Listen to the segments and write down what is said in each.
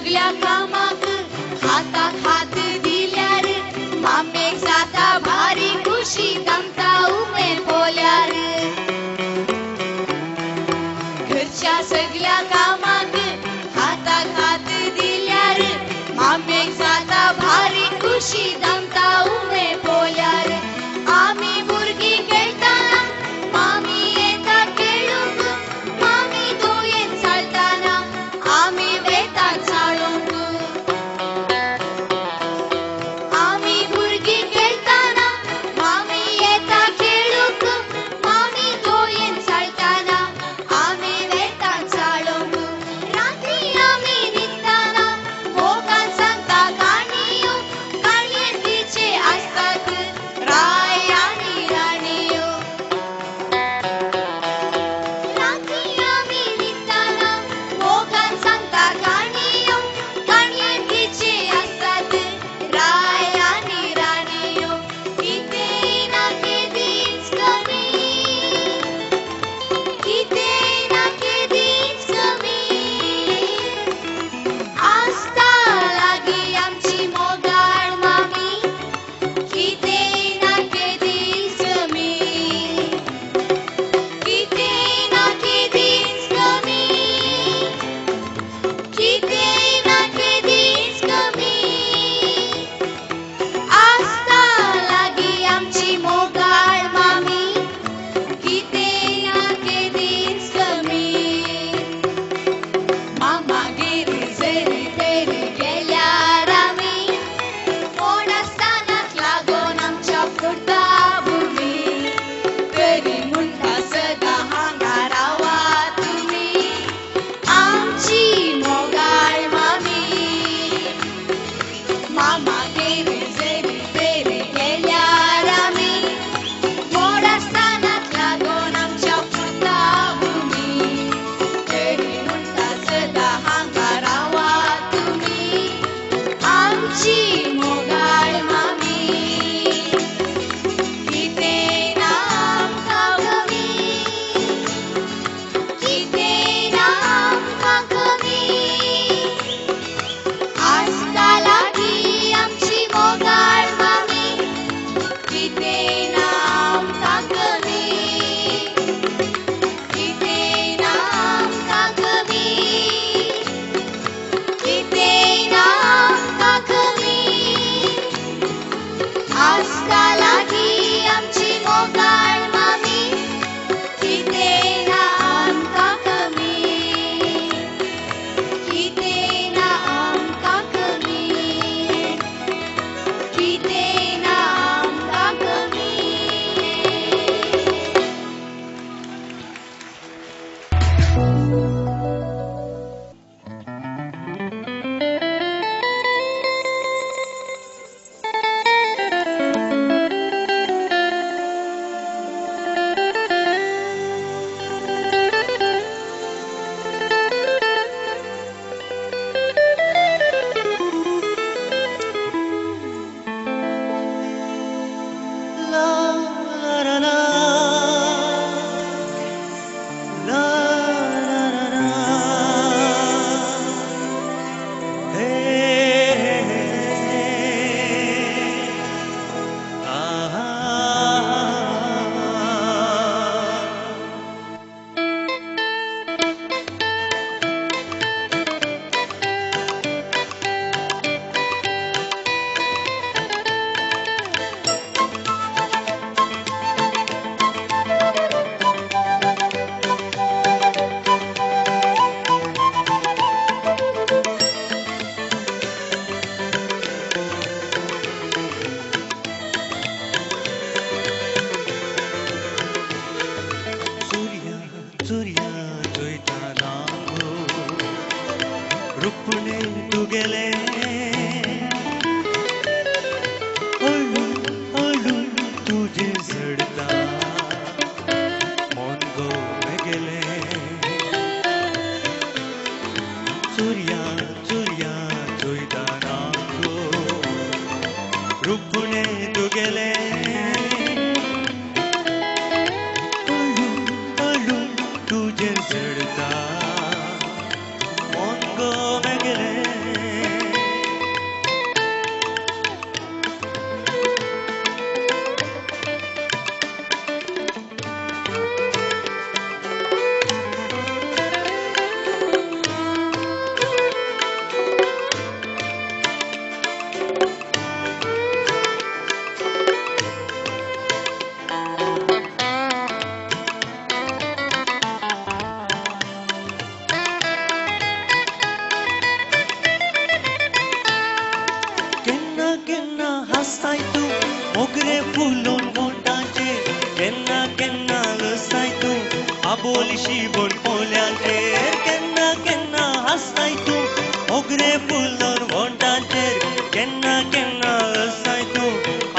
सगळ्या कामाक हातात हात दिल्यार मामेक जाता भारी खुशी तमता उमे पोल्यार घरच्या सगळ्या कामाक हातात हात दिल्यार मामेक जाता भारी खुशी तमता उमे पोल्यार आम्ही भुरगी खेळताना मामी येता खेळूंक मामी दोयेन चालताना आम्ही वेतात चाळूंक आम्ही भुरगी खेळताना मामी येता खेळूंक मामी दोयेन चालताना आम्ही वेतात चाळूंक रात्री आम्ही न्हिदताना मोगान सांगता काणयो काणयेन तिचे आसतात राय आनी राणयो रात्री आम्ही न्हिदताना मोगान सांगता काणयो काणयेन तिचे आसतात राय आनी राणयो कितें ना केदींच कमी कितें ना केदींच कमी आसता लागीं आमची मोगाळ मामी कितें ना केदींच कमी कितें ना केदींच कमी कितें ना केदींच कमी आसता लागीं आमची मोगाळ मामी कितें ना केदींच कमी मामागेर जर तर गेल्यार आमी कोण आसतानाच लागून आमच्या फुडता भुमी तरी म्हणटा सदां हांगा रावा तुमी आमची मोगाळ मामी मामागेर जर तर गेल्यार आमी कोण आसतानाच लागून आमच्या फुडता भुमी तरी म्हणटा सदां हांगा रावा तुमी आमची मोगाळ मामी कितें ना आमकां कमी कितें ना आमकां कमी आसता लागीं आमची मोगाळ मामी कितें ना आमकां कमी कितें ना आमकां कमी कितें ना आमकां कमी आसता लागीं आमची मोगाळ मामी कितें ना आमकां कमी कितें ना आमकां कमी कितें ना आमकां कमी रुपणे तुगेले हळू हळू तुझे झडता मन गो गेले सूर्या सूर्या जोईता नागो रुपणे तुगेले हळू हळू तुझे झडता मन गो गेले मोगरे फुलोन मोटाचे केन्ना केन्ना लसाय तूं आबोलीशी बोन पोल्यांचेर केन्ना केन्ना हांसताय तूं मोगरे फुलोन मोटाचेर केन्ना केन्ना लसाय तूं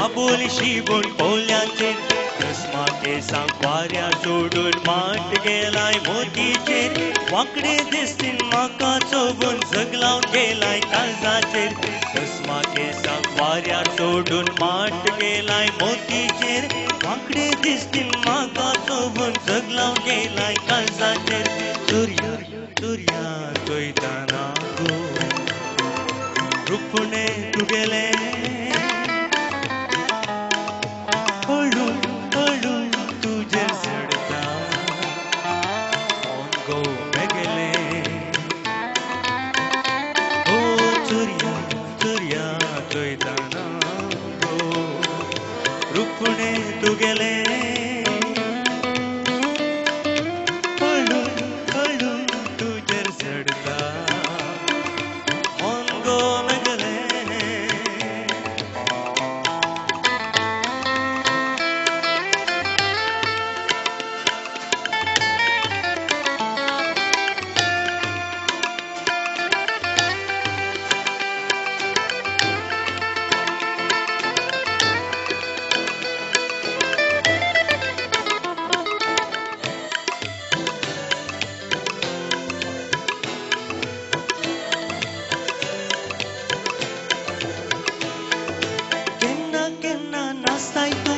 आबोलीशी बोन पोल्यांचेर दसमा केसांक वाऱ्यार सोडून माट गेलाय मोतीचेर वांकडे दिसतीन म्हाका चोबून जगलावन गेलाय काळजाचेर दसमा केसांक वाऱ्यार सोडून माट गेलाय मोतीचेर वांकडे दिसतीन म्हाका चोबून जगलावन गेलाय काळजाचेर चुरया चुरया चोयताना गो रुपणे तुगेलें हळू हळू तुजेर चडटा मन गो बेगेलें ओ चुरया चुरया चोयताना गो रुपणे तुगेलें हळू हळू तुजेर चडटा मन गो बेगेलें केन्ना केन्ना नाचताय तूं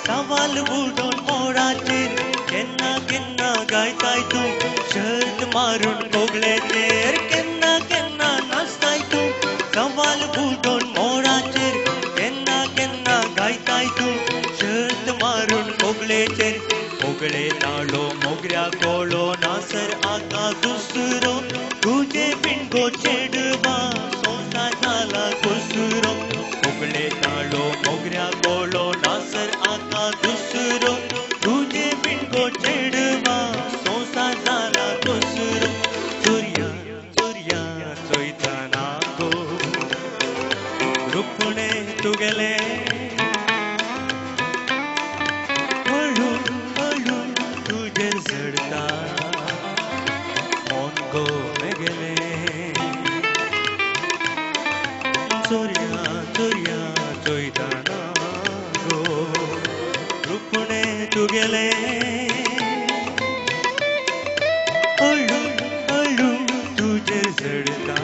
सवाल बुडोन मोडाचेर केन्ना केन्ना गायताय तूं शर्ट मारून कोगळेचेर केन्ना केन्ना नाचताय तूं सवाल बुडोन मोडाचेर केन्ना केन्ना गायताय तूं शर्ट मारून कोगळेचेर कोगळे ताळो मोगऱ्या कोळो नासर आका दुसरो तुजे पिंगो चेडवा सोंसा जाला कुसरो कोगळे ताळो मोगऱ्या कोळो नासर आका दुसरो तुजे पिंगो चेडवा सोंसा जाला कुसरो चुरया चुरया चोयताना गो रुपणे तुगेलें हळू हळू तुजेर चडटा मन गो बेगेलें चोरया चोरया चोयताना गो रुपणे तुगेलें हळू हळू तुजेर चडटा